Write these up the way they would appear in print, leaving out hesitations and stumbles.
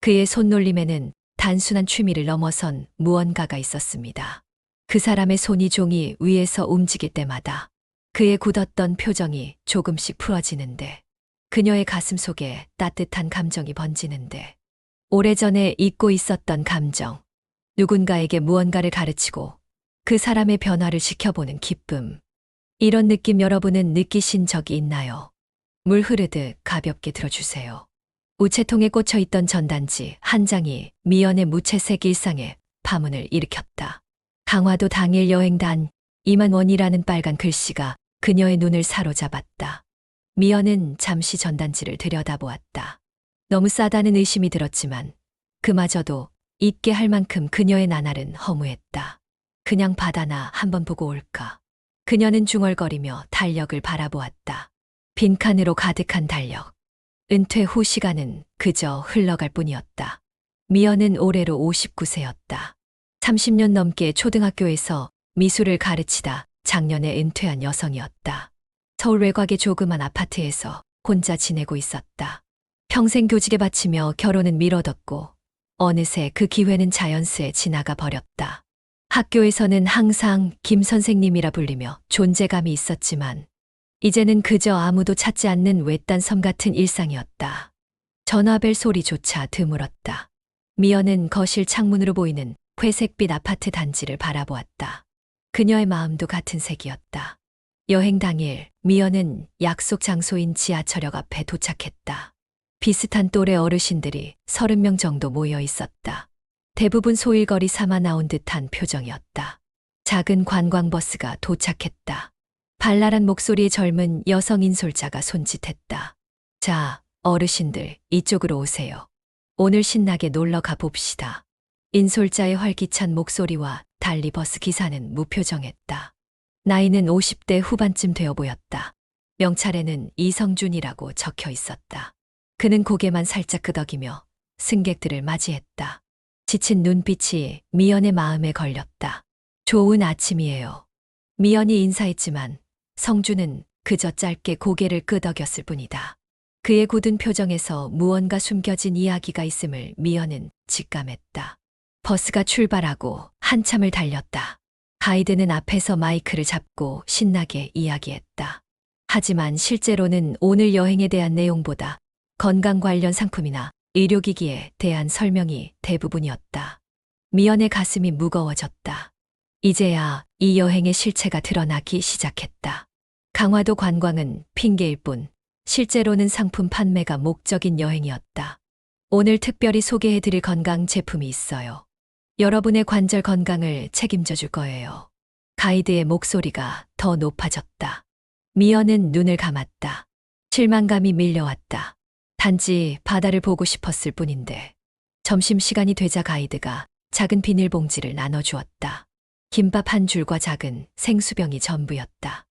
그의 손놀림에는 단순한 취미를 넘어선 무언가가 있었습니다. 그 사람의 손이 종이 위에서 움직일 때마다 그의 굳었던 표정이 조금씩 풀어지는데, 그녀의 가슴 속에 따뜻한 감정이 번지는데, 오래전에 잊고 있었던 감정, 누군가에게 무언가를 가르치고 그 사람의 변화를 지켜보는 기쁨. 이런 느낌 여러분은 느끼신 적이 있나요? 물 흐르듯 가볍게 들어주세요. 우체통에 꽂혀 있던 전단지 한 장이 미연의 무채색 일상에 파문을 일으켰다. 강화도 당일 여행단 2만 원이라는 빨간 글씨가 그녀의 눈을 사로잡았다. 미연은 잠시 전단지를 들여다보았다. 너무 싸다는 의심이 들었지만 그마저도 잊게 할 만큼 그녀의 나날은 허무했다. 그냥 바다나 한번 보고 올까. 그녀는 중얼거리며 달력을 바라보았다. 빈칸으로 가득한 달력. 은퇴 후 시간은 그저 흘러갈 뿐이었다. 미연은 올해로 59세였다. 30년 넘게 초등학교에서 미술을 가르치다 작년에 은퇴한 여성이었다. 서울 외곽의 조그만 아파트에서 혼자 지내고 있었다. 평생 교직에 바치며 결혼은 미뤄뒀고 어느새 그 기회는 자연스레 지나가 버렸다. 학교에서는 항상 김 선생님이라 불리며 존재감이 있었지만 이제는 그저 아무도 찾지 않는 외딴 섬 같은 일상이었다. 전화벨 소리조차 드물었다. 미연은 거실 창문으로 보이는 회색빛 아파트 단지를 바라보았다. 그녀의 마음도 같은 색이었다. 여행 당일 미연은 약속 장소인 지하철역 앞에 도착했다. 비슷한 또래 어르신들이 30명 정도 모여 있었다. 대부분 소일거리 삼아 나온 듯한 표정이었다. 작은 관광버스가 도착했다. 발랄한 목소리의 젊은 여성 인솔자가 손짓했다. 자, 어르신들, 이쪽으로 오세요. 오늘 신나게 놀러 가봅시다. 인솔자의 활기찬 목소리와 달리 버스 기사는 무표정했다. 나이는 50대 후반쯤 되어 보였다. 명찰에는 이성준이라고 적혀 있었다. 그는 고개만 살짝 끄덕이며 승객들을 맞이했다. 지친 눈빛이 미연의 마음에 걸렸다. 좋은 아침이에요. 미연이 인사했지만 성준은 그저 짧게 고개를 끄덕였을 뿐이다. 그의 굳은 표정에서 무언가 숨겨진 이야기가 있음을 미연은 직감했다. 버스가 출발하고 한참을 달렸다. 가이드는 앞에서 마이크를 잡고 신나게 이야기했다. 하지만 실제로는 오늘 여행에 대한 내용보다 건강 관련 상품이나 의료기기에 대한 설명이 대부분이었다. 미연의 가슴이 무거워졌다. 이제야 이 여행의 실체가 드러나기 시작했다. 강화도 관광은 핑계일 뿐 실제로는 상품 판매가 목적인 여행이었다. 오늘 특별히 소개해드릴 건강 제품이 있어요. 여러분의 관절 건강을 책임져 줄 거예요. 가이드의 목소리가 더 높아졌다. 미연은 눈을 감았다. 실망감이 밀려왔다. 단지 바다를 보고 싶었을 뿐인데. 점심시간이 되자 가이드가 작은 비닐봉지를 나눠주었다. 김밥 한 줄과 작은 생수병이 전부였다.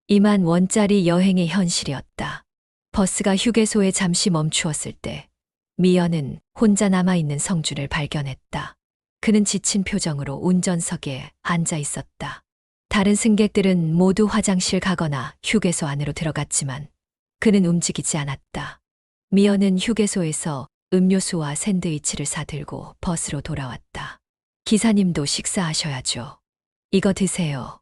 2만 원짜리 여행의 현실이었다. 버스가 휴게소에 잠시 멈추었을 때 미연은 혼자 남아있는 성준을 발견했다. 그는 지친 표정으로 운전석에 앉아 있었다. 다른 승객들은 모두 화장실 가거나 휴게소 안으로 들어갔지만 그는 움직이지 않았다. 미연은 휴게소에서 음료수와 샌드위치를 사들고 버스로 돌아왔다. 기사님도 식사하셔야죠. 이거 드세요.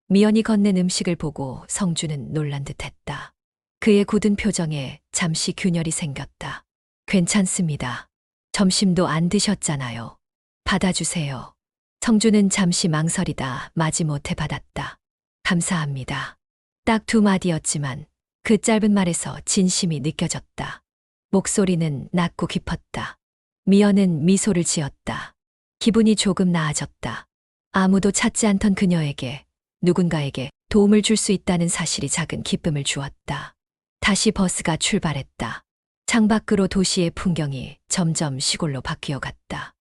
미연이 건넨 음식을 보고 성준은 놀란 듯했다. 그의 굳은 표정에 잠시 균열이 생겼다. 괜찮습니다. 점심도 안 드셨잖아요. 받아주세요. 성준은 잠시 망설이다 마지못해 받았다. 감사합니다. 딱 2마디였지만 그 짧은 말에서 진심이 느껴졌다. 목소리는 낮고 깊었다. 미연은 미소를 지었다. 기분이 조금 나아졌다. 아무도 찾지 않던 그녀에게 누군가에게 도움을 줄 수 있다는 사실이 작은 기쁨을 주었다. 다시 버스가 출발했다. 창밖으로 도시의 풍경이 점점 시골로 바뀌어 갔다.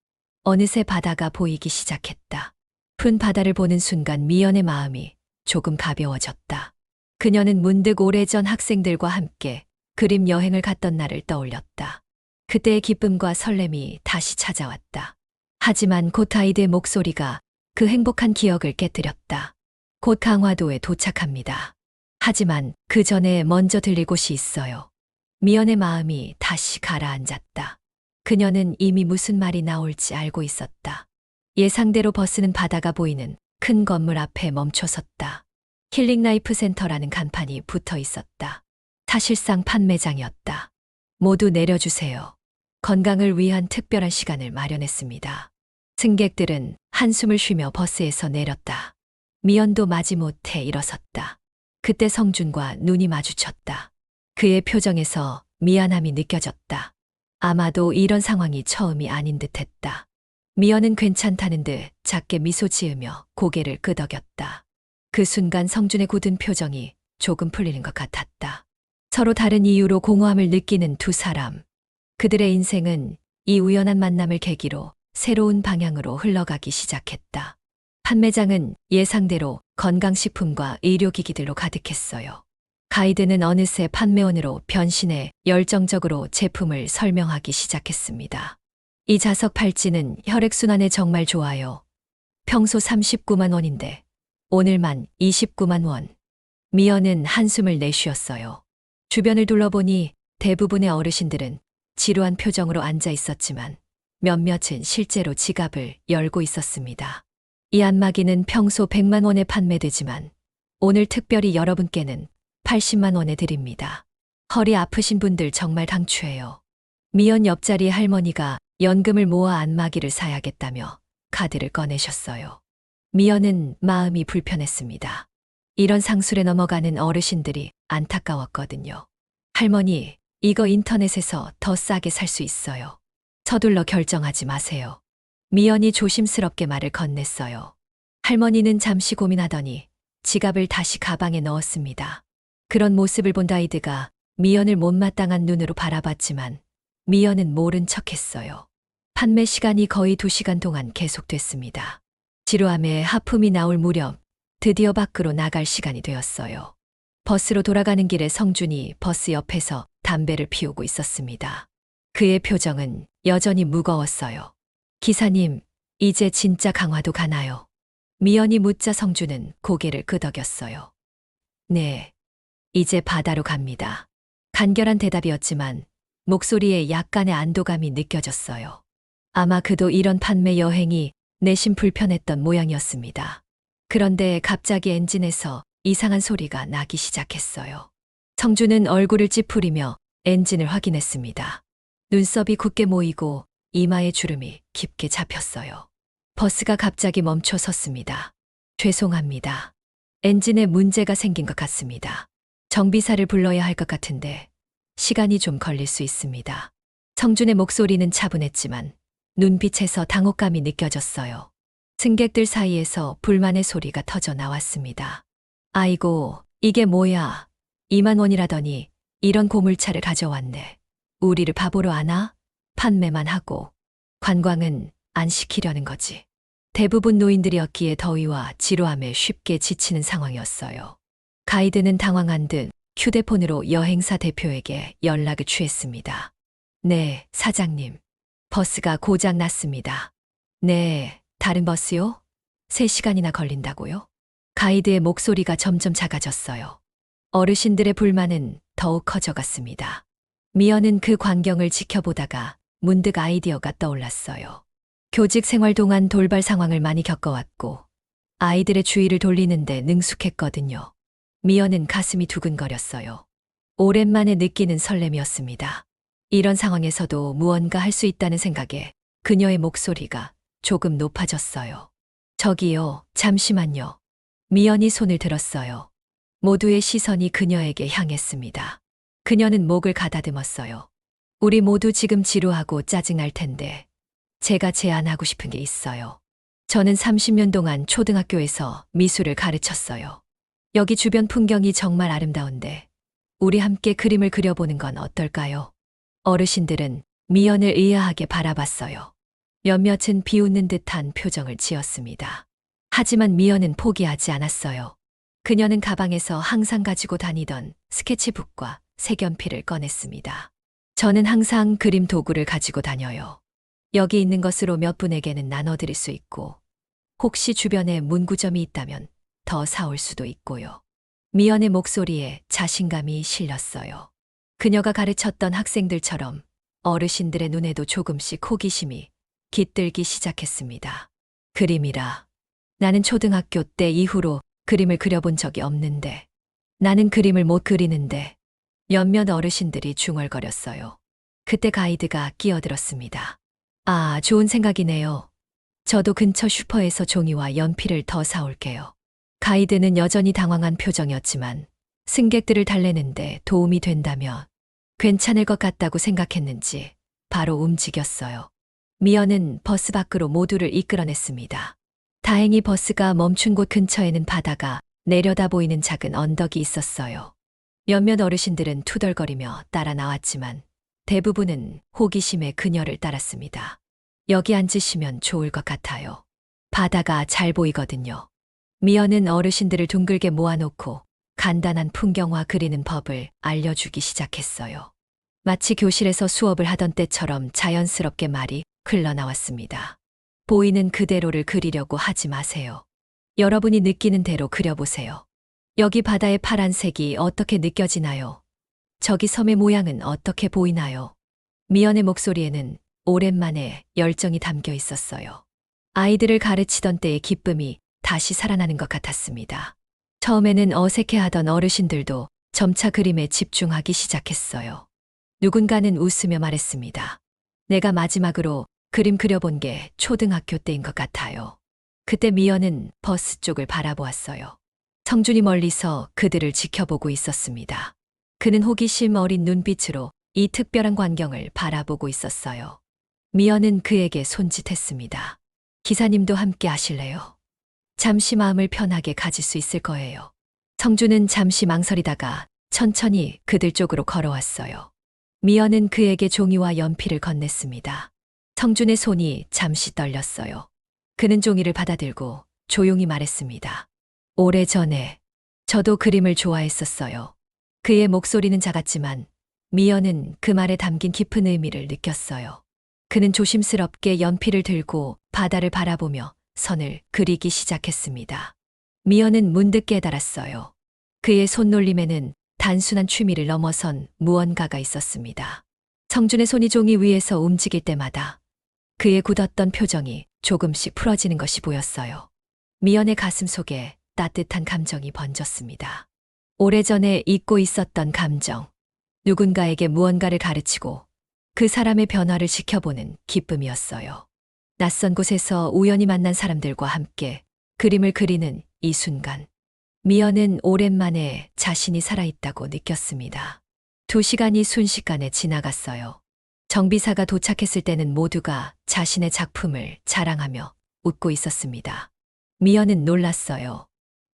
어느새 바다가 보이기 시작했다. 푸른 바다를 보는 순간 미연의 마음이 조금 가벼워졌다. 그녀는 문득 오래전 학생들과 함께 그림 여행을 갔던 날을 떠올렸다. 그때의 기쁨과 설렘이 다시 찾아왔다. 하지만 곧 아이들의 목소리가 그 행복한 기억을 깨뜨렸다. 곧 강화도에 도착합니다. 하지만 그 전에 먼저 들릴 곳이 있어요. 미연의 마음이 다시 가라앉았다. 그녀는 이미 무슨 말이 나올지 알고 있었다. 예상대로 버스는 바다가 보이는 큰 건물 앞에 멈춰섰다. 힐링라이프 센터라는 간판이 붙어 있었다. 사실상 판매장이었다. 모두 내려주세요. 건강을 위한 특별한 시간을 마련했습니다. 승객들은 한숨을 쉬며 버스에서 내렸다. 미연도 마지못해 일어섰다. 그때 성준과 눈이 마주쳤다. 그의 표정에서 미안함이 느껴졌다. 아마도 이런 상황이 처음이 아닌 듯했다. 미연은 괜찮다는 듯 작게 미소 지으며 고개를 끄덕였다. 그 순간 성준의 굳은 표정이 조금 풀리는 것 같았다. 서로 다른 이유로 공허함을 느끼는 두 사람. 그들의 인생은 이 우연한 만남을 계기로 새로운 방향으로 흘러가기 시작했다. 판매장은 예상대로 건강식품과 의료기기들로 가득했어요. 가이드는 어느새 판매원으로 변신해 열정적으로 제품을 설명하기 시작했습니다. 이 자석 팔찌는 혈액순환에 정말 좋아요. 평소 39만 원인데 오늘만 29만 원. 미연은 한숨을 내쉬었어요. 주변을 둘러보니 대부분의 어르신들은 지루한 표정으로 앉아 있었지만 몇몇은 실제로 지갑을 열고 있었습니다. 이 안마기는 평소 100만 원에 판매되지만 오늘 특별히 여러분께는 80만 원에 드립니다. 허리 아프신 분들 정말 강추해요. 미연 옆자리 할머니가 연금을 모아 안마기를 사야겠다며 카드를 꺼내셨어요. 미연은 마음이 불편했습니다. 이런 상술에 넘어가는 어르신들이 안타까웠거든요. 할머니, 이거 인터넷에서 더 싸게 살 수 있어요. 서둘러 결정하지 마세요. 미연이 조심스럽게 말을 건넸어요. 할머니는 잠시 고민하더니 지갑을 다시 가방에 넣었습니다. 그런 모습을 본 가이드가 미연을 못마땅한 눈으로 바라봤지만 미연은 모른 척했어요. 판매 시간이 거의 2시간 동안 계속됐습니다. 지루함에 하품이 나올 무렵 드디어 밖으로 나갈 시간이 되었어요. 버스로 돌아가는 길에 성준이 버스 옆에서 담배를 피우고 있었습니다. 그의 표정은 여전히 무거웠어요. 기사님, 이제 진짜 강화도 가나요? 미연이 묻자 성준은 고개를 끄덕였어요. 네, 이제 바다로 갑니다. 간결한 대답이었지만 목소리에 약간의 안도감이 느껴졌어요. 아마 그도 이런 판매 여행이 내심 불편했던 모양이었습니다. 그런데 갑자기 엔진에서 이상한 소리가 나기 시작했어요. 성준은 얼굴을 찌푸리며 엔진을 확인했습니다. 눈썹이 굳게 모이고 이마에 주름이 깊게 잡혔어요. 버스가 갑자기 멈춰 섰습니다. 죄송합니다. 엔진에 문제가 생긴 것 같습니다. 정비사를 불러야 할 것 같은데 시간이 좀 걸릴 수 있습니다. 성준의 목소리는 차분했지만 눈빛에서 당혹감이 느껴졌어요. 승객들 사이에서 불만의 소리가 터져 나왔습니다. 아이고, 이게 뭐야. 2만 원이라더니 이런 고물차를 가져왔네. 우리를 바보로 아나? 판매만 하고 관광은 안 시키려는 거지. 대부분 노인들이었기에 더위와 지루함에 쉽게 지치는 상황이었어요. 가이드는 당황한 듯 휴대폰으로 여행사 대표에게 연락을 취했습니다. 네, 사장님. 버스가 고장 났습니다. 네, 다른 버스요? 3시간이나 걸린다고요? 가이드의 목소리가 점점 작아졌어요. 어르신들의 불만은 더욱 커져갔습니다. 미연은 그 광경을 지켜보다가 문득 아이디어가 떠올랐어요. 교직 생활 동안 돌발 상황을 많이 겪어왔고 아이들의 주의를 돌리는데 능숙했거든요. 미연은 가슴이 두근거렸어요. 오랜만에 느끼는 설렘이었습니다. 이런 상황에서도 무언가 할 수 있다는 생각에 그녀의 목소리가 조금 높아졌어요. 저기요, 잠시만요. 미연이 손을 들었어요. 모두의 시선이 그녀에게 향했습니다. 그녀는 목을 가다듬었어요. 우리 모두 지금 지루하고 짜증날 텐데 제가 제안하고 싶은 게 있어요. 저는 30년 동안 초등학교에서 미술을 가르쳤어요. 여기 주변 풍경이 정말 아름다운데 우리 함께 그림을 그려보는 건 어떨까요? 어르신들은 미연을 의아하게 바라봤어요. 몇몇은 비웃는 듯한 표정을 지었습니다. 하지만 미연은 포기하지 않았어요. 그녀는 가방에서 항상 가지고 다니던 스케치북과 색연필을 꺼냈습니다. 저는 항상 그림 도구를 가지고 다녀요. 여기 있는 것으로 몇 분에게는 나눠드릴 수 있고 혹시 주변에 문구점이 있다면 더 사올 수도 있고요. 미연의 목소리에 자신감이 실렸어요. 그녀가 가르쳤던 학생들처럼 어르신들의 눈에도 조금씩 호기심이 깃들기 시작했습니다. 그림이라. 나는 초등학교 때 이후로 그림을 그려본 적이 없는데, 나는 그림을 못 그리는데, 몇몇 어르신들이 중얼거렸어요. 그때 가이드가 끼어들었습니다. 아, 좋은 생각이네요. 저도 근처 슈퍼에서 종이와 연필을 더 사올게요. 가이드는 여전히 당황한 표정이었지만 승객들을 달래는데 도움이 된다며 괜찮을 것 같다고 생각했는지 바로 움직였어요. 미연은 버스 밖으로 모두를 이끌어냈습니다. 다행히 버스가 멈춘 곳 근처에는 바다가 내려다 보이는 작은 언덕이 있었어요. 몇몇 어르신들은 투덜거리며 따라 나왔지만 대부분은 호기심에 그녀를 따랐습니다. 여기 앉으시면 좋을 것 같아요. 바다가 잘 보이거든요. 미연은 어르신들을 둥글게 모아놓고 간단한 풍경화 그리는 법을 알려주기 시작했어요. 마치 교실에서 수업을 하던 때처럼 자연스럽게 말이 흘러나왔습니다. 보이는 그대로를 그리려고 하지 마세요. 여러분이 느끼는 대로 그려보세요. 여기 바다의 파란색이 어떻게 느껴지나요? 저기 섬의 모양은 어떻게 보이나요? 미연의 목소리에는 오랜만에 열정이 담겨 있었어요. 아이들을 가르치던 때의 기쁨이 다시 살아나는 것 같았습니다. 처음에는 어색해하던 어르신들도 점차 그림에 집중하기 시작했어요. 누군가는 웃으며 말했습니다. 내가 마지막으로 그림 그려본 게 초등학교 때인 것 같아요. 그때 미연은 버스 쪽을 바라보았어요. 성준이 멀리서 그들을 지켜보고 있었습니다. 그는 호기심 어린 눈빛으로 이 특별한 광경을 바라보고 있었어요. 미연은 그에게 손짓했습니다. 기사님도 함께 하실래요? 잠시 마음을 편하게 가질 수 있을 거예요. 성준은 잠시 망설이다가 천천히 그들 쪽으로 걸어왔어요. 미연은 그에게 종이와 연필을 건넸습니다. 성준의 손이 잠시 떨렸어요. 그는 종이를 받아들고 조용히 말했습니다. 오래전에 저도 그림을 좋아했었어요. 그의 목소리는 작았지만 미연은 그 말에 담긴 깊은 의미를 느꼈어요. 그는 조심스럽게 연필을 들고 바다를 바라보며 선을 그리기 시작했습니다. 미연은 문득 깨달았어요. 그의 손놀림에는 단순한 취미를 넘어선 무언가가 있었습니다. 성준의 손이 종이 위에서 움직일 때마다 그의 굳었던 표정이 조금씩 풀어지는 것이 보였어요. 미연의 가슴 속에 따뜻한 감정이 번졌습니다. 오래전에 잊고 있었던 감정, 누군가에게 무언가를 가르치고 그 사람의 변화를 지켜보는 기쁨이었어요. 낯선 곳에서 우연히 만난 사람들과 함께 그림을 그리는 이 순간, 미연은 오랜만에 자신이 살아있다고 느꼈습니다. 2시간이 순식간에 지나갔어요. 정비사가 도착했을 때는 모두가 자신의 작품을 자랑하며 웃고 있었습니다. 미연은 놀랐어요.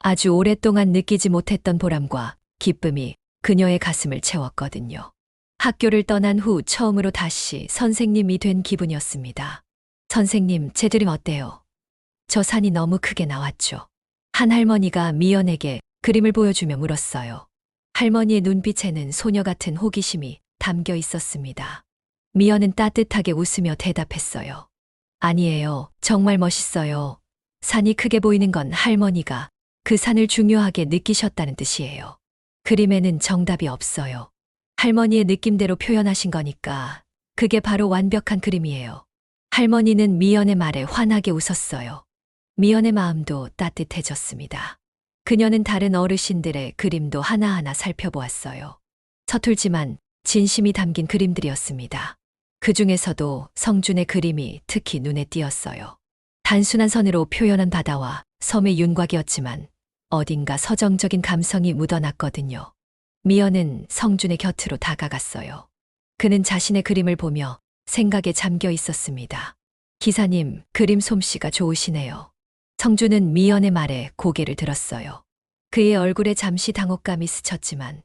아주 오랫동안 느끼지 못했던 보람과 기쁨이 그녀의 가슴을 채웠거든요. 학교를 떠난 후 처음으로 다시 선생님이 된 기분이었습니다. 선생님, 제 그림 어때요? 저 산이 너무 크게 나왔죠. 한 할머니가 미연에게 그림을 보여주며 물었어요. 할머니의 눈빛에는 소녀 같은 호기심이 담겨 있었습니다. 미연은 따뜻하게 웃으며 대답했어요. 아니에요. 정말 멋있어요. 산이 크게 보이는 건 할머니가 그 산을 중요하게 느끼셨다는 뜻이에요. 그림에는 정답이 없어요. 할머니의 느낌대로 표현하신 거니까 그게 바로 완벽한 그림이에요. 할머니는 미연의 말에 환하게 웃었어요. 미연의 마음도 따뜻해졌습니다. 그녀는 다른 어르신들의 그림도 하나하나 살펴보았어요. 서툴지만 진심이 담긴 그림들이었습니다. 그 중에서도 성준의 그림이 특히 눈에 띄었어요. 단순한 선으로 표현한 바다와 섬의 윤곽이었지만 어딘가 서정적인 감성이 묻어났거든요. 미연은 성준의 곁으로 다가갔어요. 그는 자신의 그림을 보며 생각에 잠겨 있었습니다. 기사님, 그림 솜씨가 좋으시네요. 성준은 미연의 말에 고개를 들었어요. 그의 얼굴에 잠시 당혹감이 스쳤지만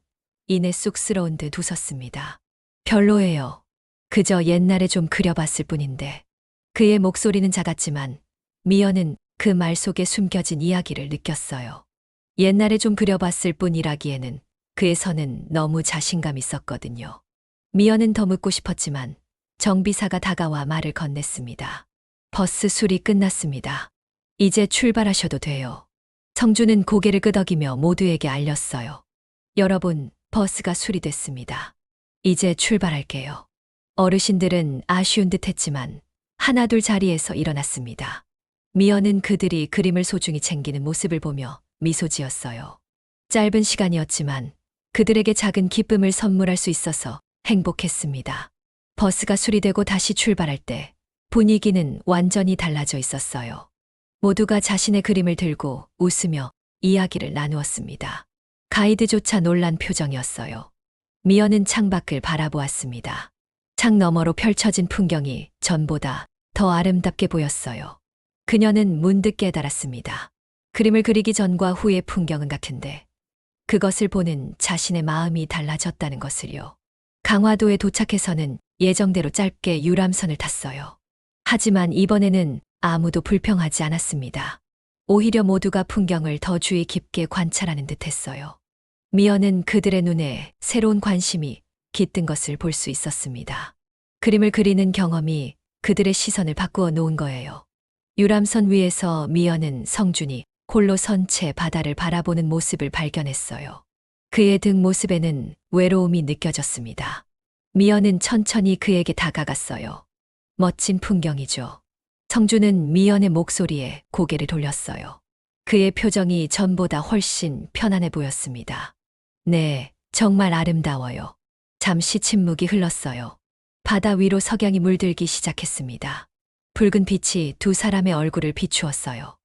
이내 쑥스러운 듯 웃었습니다. 별로예요. 그저 옛날에 좀 그려봤을 뿐인데. 그의 목소리는 작았지만 미연은 그 말 속에 숨겨진 이야기를 느꼈어요. 옛날에 좀 그려봤을 뿐이라기에는 그의 선은 너무 자신감 있었거든요. 미연은 더 묻고 싶었지만 정비사가 다가와 말을 건넸습니다. 버스 수리 끝났습니다. 이제 출발하셔도 돼요. 성준은 고개를 끄덕이며 모두에게 알렸어요. 여러분, 버스가 수리됐습니다. 이제 출발할게요. 어르신들은 아쉬운 듯 했지만 하나둘 자리에서 일어났습니다. 미연은 그들이 그림을 소중히 챙기는 모습을 보며 미소 지었어요. 짧은 시간이었지만 그들에게 작은 기쁨을 선물할 수 있어서 행복했습니다. 버스가 수리되고 다시 출발할 때 분위기는 완전히 달라져 있었어요. 모두가 자신의 그림을 들고 웃으며 이야기를 나누었습니다. 가이드조차 놀란 표정이었어요. 미연은 창밖을 바라보았습니다. 창 너머로 펼쳐진 풍경이 전보다 더 아름답게 보였어요. 그녀는 문득 깨달았습니다. 그림을 그리기 전과 후의 풍경은 같은데 그것을 보는 자신의 마음이 달라졌다는 것을요. 강화도에 도착해서는 예정대로 짧게 유람선을 탔어요. 하지만 이번에는 아무도 불평하지 않았습니다. 오히려 모두가 풍경을 더 주의 깊게 관찰하는 듯 했어요. 미연은 그들의 눈에 새로운 관심이 깃든 것을 볼 수 있었습니다. 그림을 그리는 경험이 그들의 시선을 바꾸어 놓은 거예요. 유람선 위에서 미연은 성준이 홀로 선 채 바다를 바라보는 모습을 발견했어요. 그의 등 모습에는 외로움이 느껴졌습니다. 미연은 천천히 그에게 다가갔어요. 멋진 풍경이죠. 성준은 미연의 목소리에 고개를 돌렸어요. 그의 표정이 전보다 훨씬 편안해 보였습니다. 네, 정말 아름다워요. 잠시 침묵이 흘렀어요. 바다 위로 석양이 물들기 시작했습니다. 붉은 빛이 두 사람의 얼굴을 비추었어요.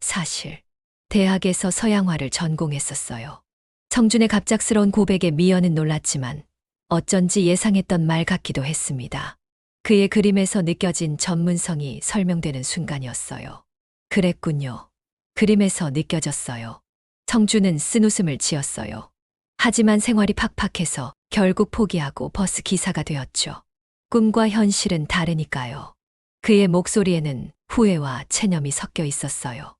사실, 대학에서 서양화를 전공했었어요. 성준의 갑작스러운 고백에 미연은 놀랐지만 어쩐지 예상했던 말 같기도 했습니다. 그의 그림에서 느껴진 전문성이 설명되는 순간이었어요. 그랬군요. 그림에서 느껴졌어요. 성준은 쓴웃음을 지었어요. 하지만 생활이 팍팍해서 결국 포기하고 버스 기사가 되었죠. 꿈과 현실은 다르니까요. 그의 목소리에는 후회와 체념이 섞여 있었어요.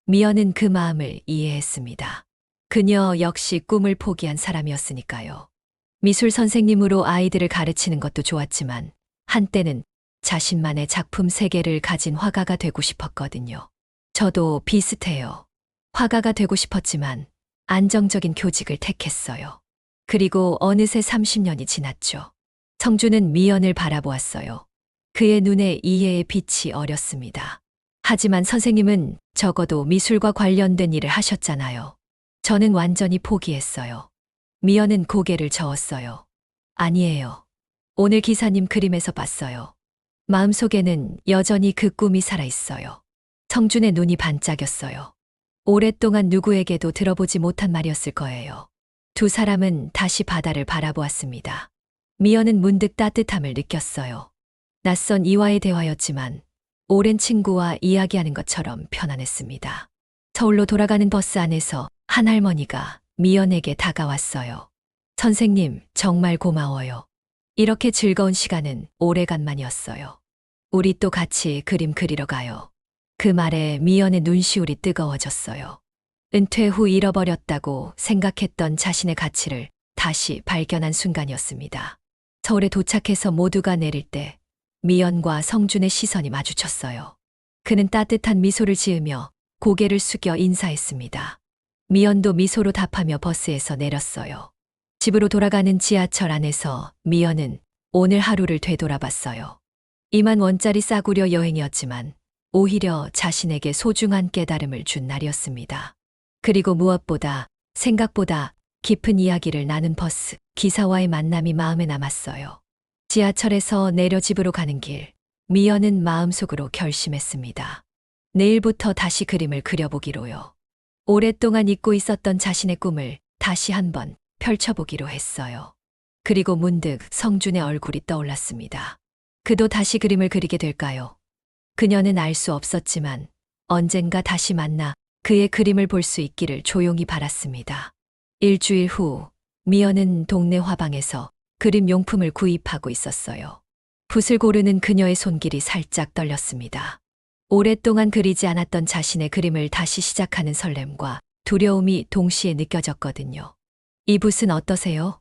미연은 그 마음을 이해했습니다. 그녀 역시 꿈을 포기한 사람이었으니까요. 미술 선생님으로 아이들을 가르치는 것도 좋았지만 한때는 자신만의 작품 세계를 가진 화가가 되고 싶었거든요. 저도 비슷해요. 화가가 되고 싶었지만 안정적인 교직을 택했어요. 그리고 어느새 30년이 지났죠. 성준은 미연을 바라보았어요. 그의 눈에 이해의 빛이 어렸습니다. 하지만 선생님은 적어도 미술과 관련된 일을 하셨잖아요. 저는 완전히 포기했어요. 미연은 고개를 저었어요. 아니에요. 오늘 기사님 그림에서 봤어요. 마음속에는 여전히 그 꿈이 살아있어요. 성준의 눈이 반짝였어요. 오랫동안 누구에게도 들어보지 못한 말이었을 거예요. 두 사람은 다시 바다를 바라보았습니다. 미연은 문득 따뜻함을 느꼈어요. 낯선 이와의 대화였지만 오랜 친구와 이야기하는 것처럼 편안했습니다. 서울로 돌아가는 버스 안에서 한 할머니가 미연에게 다가왔어요. 선생님, 정말 고마워요. 이렇게 즐거운 시간은 오래간만이었어요. 우리 또 같이 그림 그리러 가요. 그 말에 미연의 눈시울이 뜨거워졌어요. 은퇴 후 잃어버렸다고 생각했던 자신의 가치를 다시 발견한 순간이었습니다. 서울에 도착해서 모두가 내릴 때 미연과 성준의 시선이 마주쳤어요. 그는 따뜻한 미소를 지으며 고개를 숙여 인사했습니다. 미연도 미소로 답하며 버스에서 내렸어요. 집으로 돌아가는 지하철 안에서 미연은 오늘 하루를 되돌아봤어요. 2만 원짜리 싸구려 여행이었지만 오히려 자신에게 소중한 깨달음을 준 날이었습니다. 그리고 무엇보다 생각보다 깊은 이야기를 나눈 버스 기사와의 만남이 마음에 남았어요. 지하철에서 내려 집으로 가는 길, 미연은 마음속으로 결심했습니다. 내일부터 다시 그림을 그려보기로요. 오랫동안 잊고 있었던 자신의 꿈을 다시 한번 펼쳐보기로 했어요. 그리고 문득 성준의 얼굴이 떠올랐습니다. 그도 다시 그림을 그리게 될까요? 그녀는 알 수 없었지만 언젠가 다시 만나 그의 그림을 볼 수 있기를 조용히 바랐습니다. 일주일 후, 미연은 동네 화방에서 그림 용품을 구입하고 있었어요. 붓을 고르는 그녀의 손길이 살짝 떨렸습니다. 오랫동안 그리지 않았던 자신의 그림을 다시 시작하는 설렘과 두려움이 동시에 느껴졌거든요. 이 붓은 어떠세요?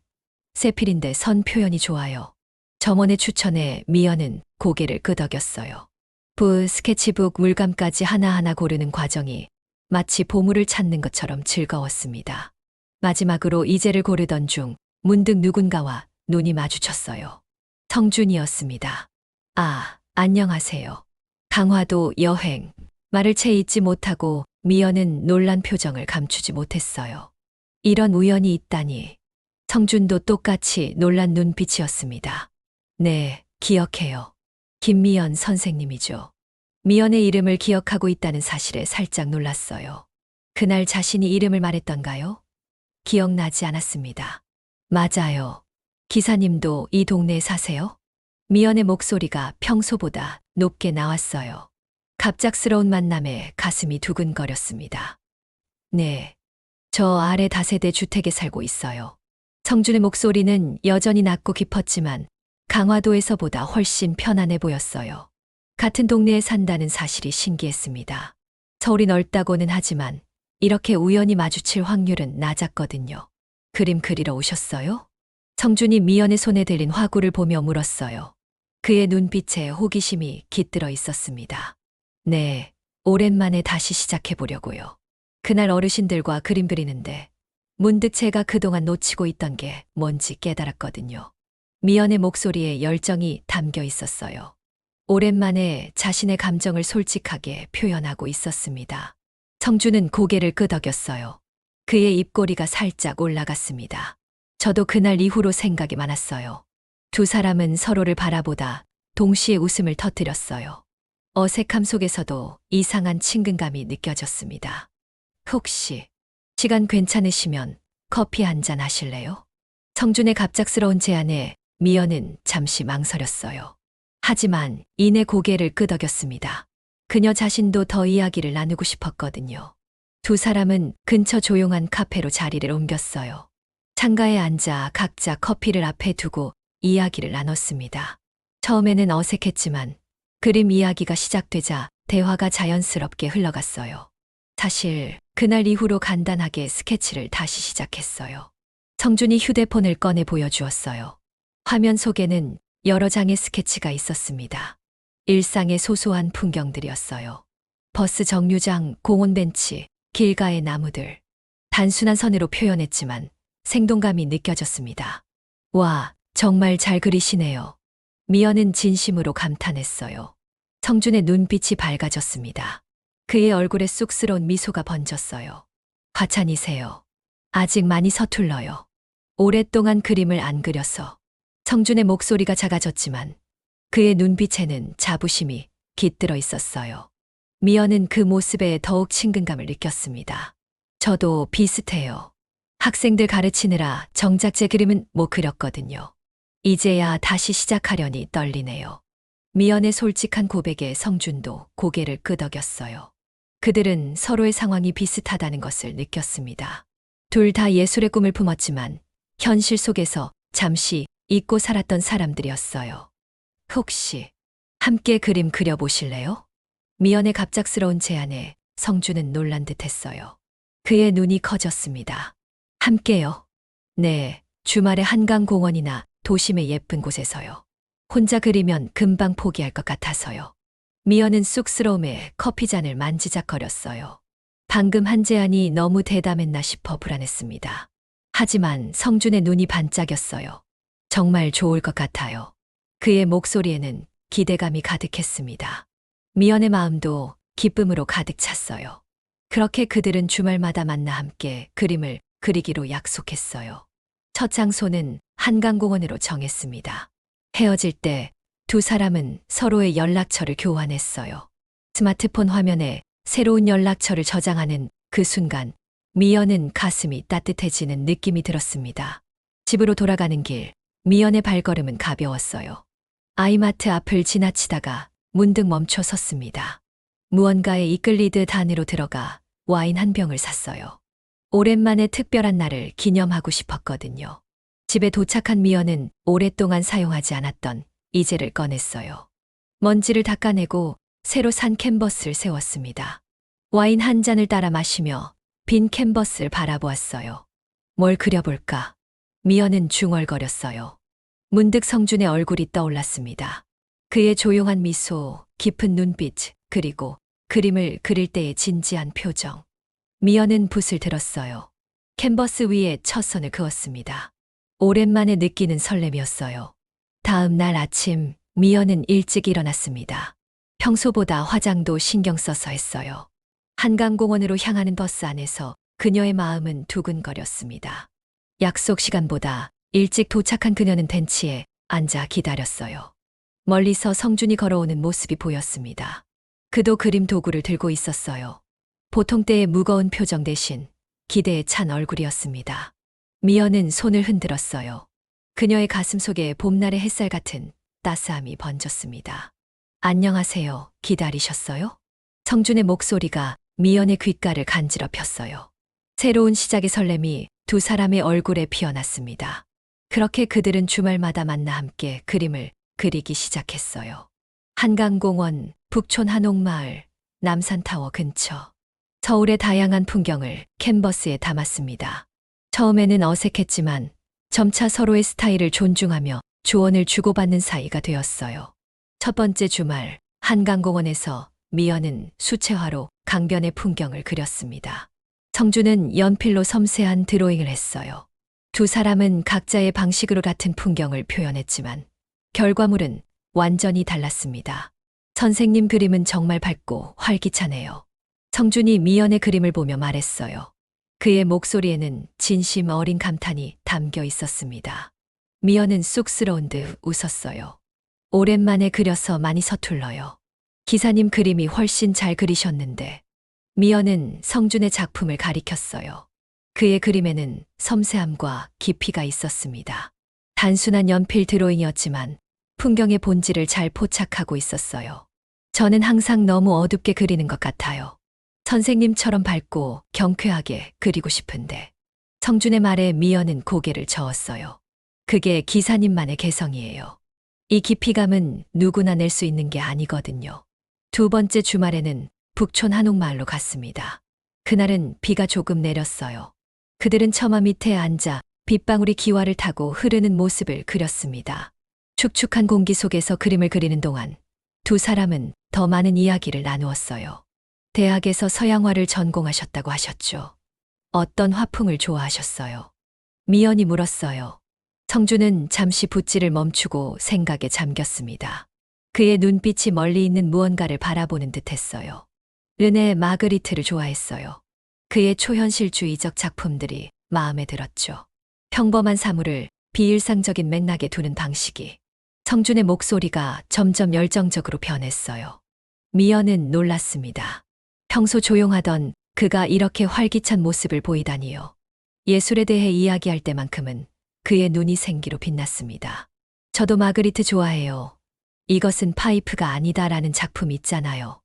세필인데 선 표현이 좋아요. 점원의 추천에 미연은 고개를 끄덕였어요. 붓, 스케치북, 물감까지 하나하나 고르는 과정이 마치 보물을 찾는 것처럼 즐거웠습니다. 마지막으로 이제를 고르던 중 문득 누군가와 눈이 마주쳤어요. 성준이었습니다. 아, 안녕하세요. 강화도 여행. 말을 채 잇지 못하고 미연은 놀란 표정을 감추지 못했어요. 이런 우연이 있다니. 성준도 똑같이 놀란 눈빛이었습니다. 네, 기억해요. 김미연 선생님이죠. 미연의 이름을 기억하고 있다는 사실에 살짝 놀랐어요. 그날 자신이 이름을 말했던가요? 기억나지 않았습니다. 맞아요. 기사님도 이 동네에 사세요? 미연의 목소리가 평소보다 높게 나왔어요. 갑작스러운 만남에 가슴이 두근거렸습니다. 네. 저 아래 다세대 주택에 살고 있어요. 성준의 목소리는 여전히 낮고 깊었지만 강화도에서보다 훨씬 편안해 보였어요. 같은 동네에 산다는 사실이 신기했습니다. 서울이 넓다고는 하지만 이렇게 우연히 마주칠 확률은 낮았거든요. 그림 그리러 오셨어요? 성준이 미연의 손에 들린 화구를 보며 물었어요. 그의 눈빛에 호기심이 깃들어 있었습니다. 네, 오랜만에 다시 시작해 보려고요. 그날 어르신들과 그림 그리는데 문득 제가 그동안 놓치고 있던 게 뭔지 깨달았거든요. 미연의 목소리에 열정이 담겨 있었어요. 오랜만에 자신의 감정을 솔직하게 표현하고 있었습니다. 성준은 고개를 끄덕였어요. 그의 입꼬리가 살짝 올라갔습니다. 저도 그날 이후로 생각이 많았어요. 두 사람은 서로를 바라보다 동시에 웃음을 터뜨렸어요. 어색함 속에서도 이상한 친근감이 느껴졌습니다. 혹시 시간 괜찮으시면 커피 한잔 하실래요? 성준의 갑작스러운 제안에 미연은 잠시 망설였어요. 하지만 이내 고개를 끄덕였습니다. 그녀 자신도 더 이야기를 나누고 싶었거든요. 두 사람은 근처 조용한 카페로 자리를 옮겼어요. 창가에 앉아 각자 커피를 앞에 두고 이야기를 나눴습니다. 처음에는 어색했지만 그림 이야기가 시작되자 대화가 자연스럽게 흘러갔어요. 사실 그날 이후로 간단하게 스케치를 다시 시작했어요. 성준이 휴대폰을 꺼내 보여주었어요. 화면 속에는 여러 장의 스케치가 있었습니다. 일상의 소소한 풍경들이었어요. 버스 정류장, 공원 벤치, 길가의 나무들. 단순한 선으로 표현했지만 생동감이 느껴졌습니다. 와, 정말 잘 그리시네요. 미연은 진심으로 감탄했어요. 성준의 눈빛이 밝아졌습니다. 그의 얼굴에 쑥스러운 미소가 번졌어요. 과찬이세요. 아직 많이 서툴러요. 오랫동안 그림을 안 그려서. 성준의 목소리가 작아졌지만 그의 눈빛에는 자부심이 깃들어 있었어요. 미연은 그 모습에 더욱 친근감을 느꼈습니다. 저도 비슷해요. 학생들 가르치느라 정작 제 그림은 못 그렸거든요. 이제야 다시 시작하려니 떨리네요. 미연의 솔직한 고백에 성준도 고개를 끄덕였어요. 그들은 서로의 상황이 비슷하다는 것을 느꼈습니다. 둘 다 예술의 꿈을 품었지만 현실 속에서 잠시 잊고 살았던 사람들이었어요. 혹시 함께 그림 그려보실래요? 미연의 갑작스러운 제안에 성준은 놀란 듯했어요. 그의 눈이 커졌습니다. 함께요? 네, 주말에 한강공원이나 도심의 예쁜 곳에서요. 혼자 그리면 금방 포기할 것 같아서요. 미연은 쑥스러움에 커피잔을 만지작거렸어요. 방금 한 제안이 너무 대담했나 싶어 불안했습니다. 하지만 성준의 눈이 반짝였어요. 정말 좋을 것 같아요. 그의 목소리에는 기대감이 가득했습니다. 미연의 마음도 기쁨으로 가득 찼어요. 그렇게 그들은 주말마다 만나 함께 그림을 그리기로 약속했어요. 첫 장소는 한강공원으로 정했습니다. 헤어질 때 두 사람은 서로의 연락처를 교환했어요. 스마트폰 화면에 새로운 연락처를 저장하는 그 순간 미연은 가슴이 따뜻해지는 느낌이 들었습니다. 집으로 돌아가는 길, 미연의 발걸음은 가벼웠어요. 아이마트 앞을 지나치다가 문득 멈춰 섰습니다. 무언가에 이끌리듯 안으로 들어가 와인 한 병을 샀어요. 오랜만에 특별한 날을 기념하고 싶었거든요. 집에 도착한 미연은 오랫동안 사용하지 않았던 이젤을 꺼냈어요. 먼지를 닦아내고 새로 산 캔버스를 세웠습니다. 와인 한 잔을 따라 마시며 빈 캔버스를 바라보았어요. 뭘 그려볼까? 미연은 중얼거렸어요. 문득 성준의 얼굴이 떠올랐습니다. 그의 조용한 미소, 깊은 눈빛, 그리고 그림을 그릴 때의 진지한 표정. 미연은 붓을 들었어요. 캔버스 위에 첫 선을 그었습니다. 오랜만에 느끼는 설렘이었어요. 다음 날 아침 미연은 일찍 일어났습니다. 평소보다 화장도 신경 써서 했어요. 한강공원으로 향하는 버스 안에서 그녀의 마음은 두근거렸습니다. 약속 시간보다 일찍 도착한 그녀는 벤치에 앉아 기다렸어요. 멀리서 성준이 걸어오는 모습이 보였습니다. 그도 그림 도구를 들고 있었어요. 보통 때의 무거운 표정 대신 기대에 찬 얼굴이었습니다. 미연은 손을 흔들었어요. 그녀의 가슴 속에 봄날의 햇살 같은 따스함이 번졌습니다. 안녕하세요. 기다리셨어요? 성준의 목소리가 미연의 귓가를 간지럽혔어요. 새로운 시작의 설렘이 두 사람의 얼굴에 피어났습니다. 그렇게 그들은 주말마다 만나 함께 그림을 그리기 시작했어요. 한강공원, 북촌 한옥마을, 남산타워 근처. 서울의 다양한 풍경을 캔버스에 담았습니다. 처음에는 어색했지만 점차 서로의 스타일을 존중하며 조언을 주고받는 사이가 되었어요. 첫 번째 주말, 한강공원에서 미연은 수채화로 강변의 풍경을 그렸습니다. 성준은 연필로 섬세한 드로잉을 했어요. 두 사람은 각자의 방식으로 같은 풍경을 표현했지만 결과물은 완전히 달랐습니다. 선생님 그림은 정말 밝고 활기차네요. 성준이 미연의 그림을 보며 말했어요. 그의 목소리에는 진심 어린 감탄이 담겨 있었습니다. 미연은 쑥스러운 듯 웃었어요. 오랜만에 그려서 많이 서툴러요. 기사님 그림이 훨씬 잘 그리셨는데. 미연은 성준의 작품을 가리켰어요. 그의 그림에는 섬세함과 깊이가 있었습니다. 단순한 연필 드로잉이었지만 풍경의 본질을 잘 포착하고 있었어요. 저는 항상 너무 어둡게 그리는 것 같아요. 선생님처럼 밝고 경쾌하게 그리고 싶은데. 성준의 말에 미연은 고개를 저었어요. 그게 기사님만의 개성이에요. 이 깊이감은 누구나 낼 수 있는 게 아니거든요. 두 번째 주말에는 북촌 한옥마을로 갔습니다. 그날은 비가 조금 내렸어요. 그들은 처마 밑에 앉아 빗방울이 기와를 타고 흐르는 모습을 그렸습니다. 축축한 공기 속에서 그림을 그리는 동안 두 사람은 더 많은 이야기를 나누었어요. 대학에서 서양화를 전공하셨다고 하셨죠. 어떤 화풍을 좋아하셨어요? 미연이 물었어요. 성준은 잠시 붓질을 멈추고 생각에 잠겼습니다. 그의 눈빛이 멀리 있는 무언가를 바라보는 듯했어요. 르네 마그리트를 좋아했어요. 그의 초현실주의적 작품들이 마음에 들었죠. 평범한 사물을 비일상적인 맥락에 두는 방식이. 성준의 목소리가 점점 열정적으로 변했어요. 미연은 놀랐습니다. 평소 조용하던 그가 이렇게 활기찬 모습을 보이다니요. 예술에 대해 이야기할 때만큼은 그의 눈이 생기로 빛났습니다. 저도 마그리트 좋아해요. 이것은 파이프가 아니다라는 작품 있잖아요.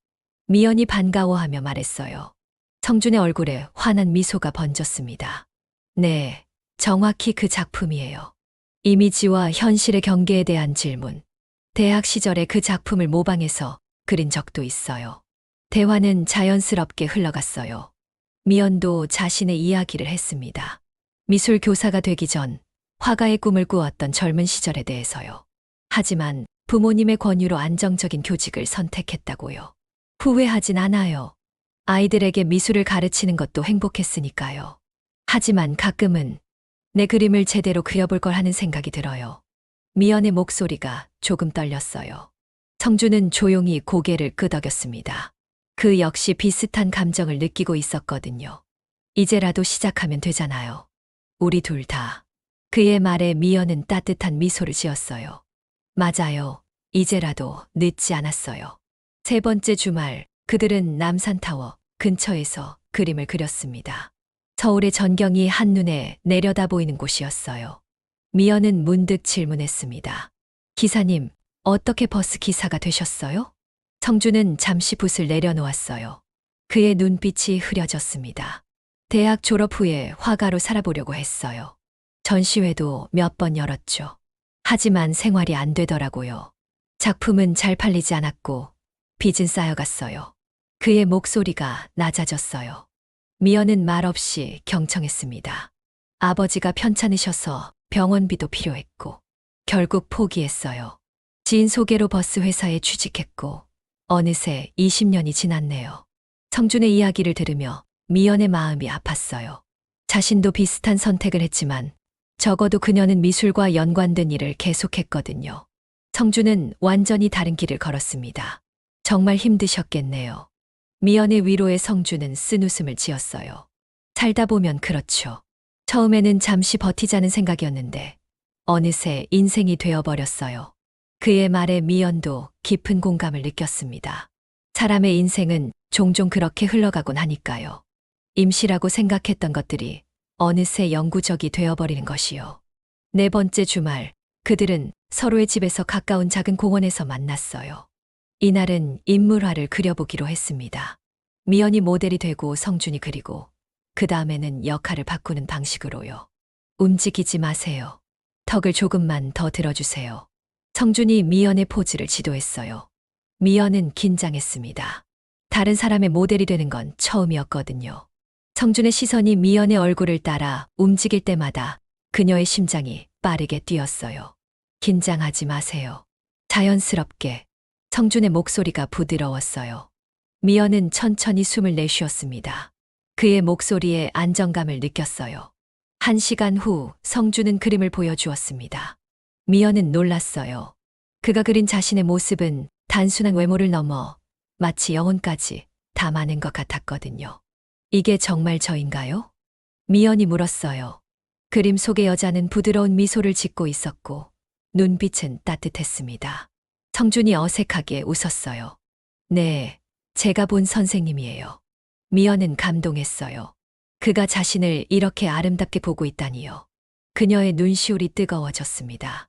미연이 반가워하며 말했어요. 성준의 얼굴에 환한 미소가 번졌습니다. 네, 정확히 그 작품이에요. 이미지와 현실의 경계에 대한 질문. 대학 시절에 그 작품을 모방해서 그린 적도 있어요. 대화는 자연스럽게 흘러갔어요. 미연도 자신의 이야기를 했습니다. 미술 교사가 되기 전 화가의 꿈을 꾸었던 젊은 시절에 대해서요. 하지만 부모님의 권유로 안정적인 교직을 선택했다고요. 후회하진 않아요. 아이들에게 미술을 가르치는 것도 행복했으니까요. 하지만 가끔은 내 그림을 제대로 그려볼 걸 하는 생각이 들어요. 미연의 목소리가 조금 떨렸어요. 성준은 조용히 고개를 끄덕였습니다. 그 역시 비슷한 감정을 느끼고 있었거든요. 이제라도 시작하면 되잖아요. 우리 둘 다. 그의 말에 미연은 따뜻한 미소를 지었어요. 맞아요. 이제라도 늦지 않았어요. 세 번째 주말, 그들은 남산타워 근처에서 그림을 그렸습니다. 서울의 전경이 한눈에 내려다 보이는 곳이었어요. 미연은 문득 질문했습니다. 기사님, 어떻게 버스 기사가 되셨어요? 성준은 잠시 붓을 내려놓았어요. 그의 눈빛이 흐려졌습니다. 대학 졸업 후에 화가로 살아보려고 했어요. 전시회도 몇 번 열었죠. 하지만 생활이 안 되더라고요. 작품은 잘 팔리지 않았고 빚은 쌓여갔어요. 그의 목소리가 낮아졌어요. 미연은 말없이 경청했습니다. 아버지가 편찮으셔서 병원비도 필요했고 결국 포기했어요. 지인 소개로 버스 회사에 취직했고 어느새 20년이 지났네요. 성준의 이야기를 들으며 미연의 마음이 아팠어요. 자신도 비슷한 선택을 했지만 적어도 그녀는 미술과 연관된 일을 계속했거든요. 성주는 완전히 다른 길을 걸었습니다. 정말 힘드셨겠네요. 미연의 위로에 성주는 쓴웃음을 지었어요. 살다 보면 그렇죠. 처음에는 잠시 버티자는 생각이었는데 어느새 인생이 되어버렸어요. 그의 말에 미연도 깊은 공감을 느꼈습니다. 사람의 인생은 종종 그렇게 흘러가곤 하니까요. 임시라고 생각했던 것들이 어느새 영구적이 되어버리는 것이요. 네 번째 주말, 그들은 서로의 집에서 가까운 작은 공원에서 만났어요. 이날은 인물화를 그려보기로 했습니다. 미연이 모델이 되고 성준이 그리고 그 다음에는 역할을 바꾸는 방식으로요. 움직이지 마세요. 턱을 조금만 더 들어주세요. 성준이 미연의 포즈를 지도했어요. 미연은 긴장했습니다. 다른 사람의 모델이 되는 건 처음이었거든요. 성준의 시선이 미연의 얼굴을 따라 움직일 때마다 그녀의 심장이 빠르게 뛰었어요. 긴장하지 마세요. 자연스럽게. 성준의 목소리가 부드러웠어요. 미연은 천천히 숨을 내쉬었습니다. 그의 목소리에 안정감을 느꼈어요. 1시간 후 성준은 그림을 보여주었습니다. 미연은 놀랐어요. 그가 그린 자신의 모습은 단순한 외모를 넘어 마치 영혼까지 담아낸 것 같았거든요. 이게 정말 저인가요? 미연이 물었어요. 그림 속의 여자는 부드러운 미소를 짓고 있었고 눈빛은 따뜻했습니다. 성준이 어색하게 웃었어요. 네, 제가 본 선생님이에요. 미연은 감동했어요. 그가 자신을 이렇게 아름답게 보고 있다니요. 그녀의 눈시울이 뜨거워졌습니다.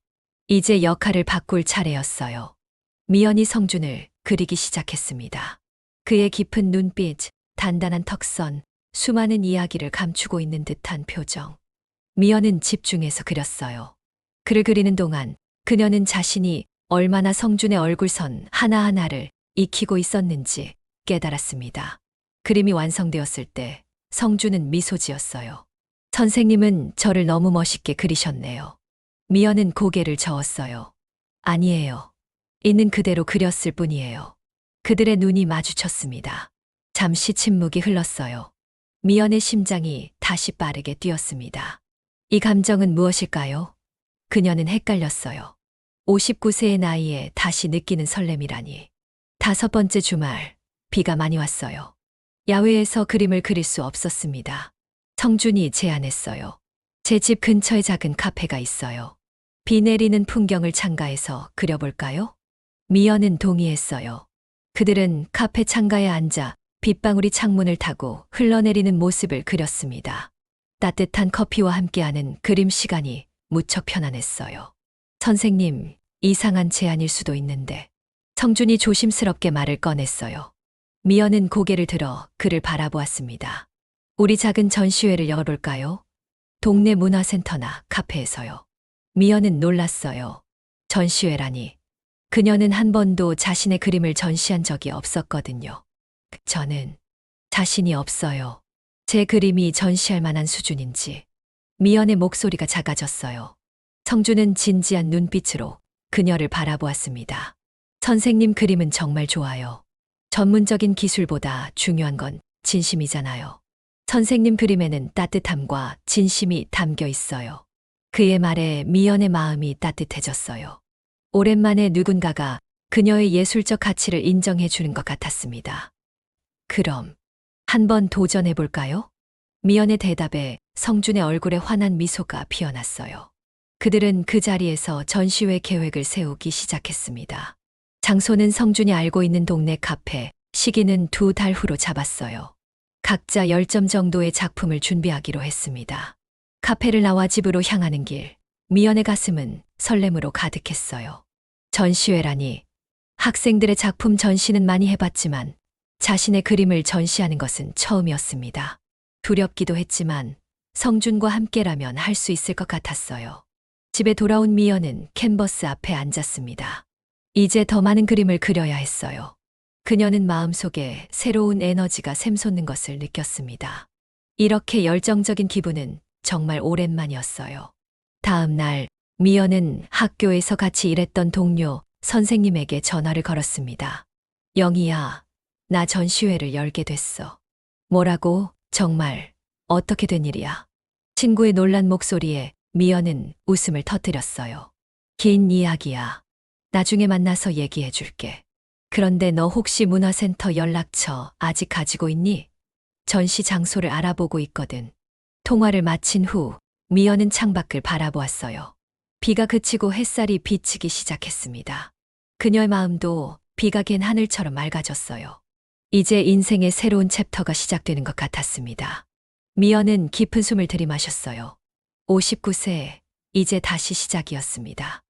이제 역할을 바꿀 차례였어요. 미연이 성준을 그리기 시작했습니다. 그의 깊은 눈빛, 단단한 턱선, 수많은 이야기를 감추고 있는 듯한 표정. 미연은 집중해서 그렸어요. 그를 그리는 동안 그녀는 자신이 얼마나 성준의 얼굴선 하나하나를 익히고 있었는지 깨달았습니다. 그림이 완성되었을 때 성준은 미소 지었어요. 선생님은 저를 너무 멋있게 그리셨네요. 미연은 고개를 저었어요. 아니에요. 있는 그대로 그렸을 뿐이에요. 그들의 눈이 마주쳤습니다. 잠시 침묵이 흘렀어요. 미연의 심장이 다시 빠르게 뛰었습니다. 이 감정은 무엇일까요? 그녀는 헷갈렸어요. 59세의 나이에 다시 느끼는 설렘이라니. 5번째 주말, 비가 많이 왔어요. 야외에서 그림을 그릴 수 없었습니다. 성준이 제안했어요. 제 집 근처에 작은 카페가 있어요. 비 내리는 풍경을 창가에서 그려볼까요? 미연은 동의했어요. 그들은 카페 창가에 앉아 빗방울이 창문을 타고 흘러내리는 모습을 그렸습니다. 따뜻한 커피와 함께하는 그림 시간이 무척 편안했어요. 선생님, 이상한 제안일 수도 있는데. 성준이 조심스럽게 말을 꺼냈어요. 미연은 고개를 들어 그를 바라보았습니다. 우리 작은 전시회를 열어볼까요? 동네 문화센터나 카페에서요. 미연은 놀랐어요. 전시회라니. 그녀는 한 번도 자신의 그림을 전시한 적이 없었거든요. 저는 자신이 없어요. 제 그림이 전시할 만한 수준인지. 미연의 목소리가 작아졌어요. 성준은 진지한 눈빛으로 그녀를 바라보았습니다. 선생님 그림은 정말 좋아요. 전문적인 기술보다 중요한 건 진심이잖아요. 선생님 그림에는 따뜻함과 진심이 담겨 있어요. 그의 말에 미연의 마음이 따뜻해졌어요. 오랜만에 누군가가 그녀의 예술적 가치를 인정해 주는 것 같았습니다. 그럼 한번 도전해 볼까요? 미연의 대답에 성준의 얼굴에 환한 미소가 피어났어요. 그들은 그 자리에서 전시회 계획을 세우기 시작했습니다. 장소는 성준이 알고 있는 동네 카페, 시기는 2달 후로 잡았어요. 각자 10점 정도의 작품을 준비하기로 했습니다. 카페를 나와 집으로 향하는 길, 미연의 가슴은 설렘으로 가득했어요. 전시회라니, 학생들의 작품 전시는 많이 해봤지만 자신의 그림을 전시하는 것은 처음이었습니다. 두렵기도 했지만 성준과 함께라면 할 수 있을 것 같았어요. 집에 돌아온 미연은 캔버스 앞에 앉았습니다. 이제 더 많은 그림을 그려야 했어요. 그녀는 마음속에 새로운 에너지가 샘솟는 것을 느꼈습니다. 이렇게 열정적인 기분은 정말 오랜만이었어요. 다음 날, 미연은 학교에서 같이 일했던 동료 선생님에게 전화를 걸었습니다. 영희야, 나 전시회를 열게 됐어. 뭐라고? 정말 어떻게 된 일이야? 친구의 놀란 목소리에 미연은 웃음을 터뜨렸어요. 긴 이야기야. 나중에 만나서 얘기해 줄게. 그런데 너 혹시 문화센터 연락처 아직 가지고 있니? 전시 장소를 알아보고 있거든. 통화를 마친 후 미연은 창밖을 바라보았어요. 비가 그치고 햇살이 비치기 시작했습니다. 그녀의 마음도 비가 갠 하늘처럼 맑아졌어요. 이제 인생의 새로운 챕터가 시작되는 것 같았습니다. 미연은 깊은 숨을 들이마셨어요. 59세, 이제 다시 시작이었습니다.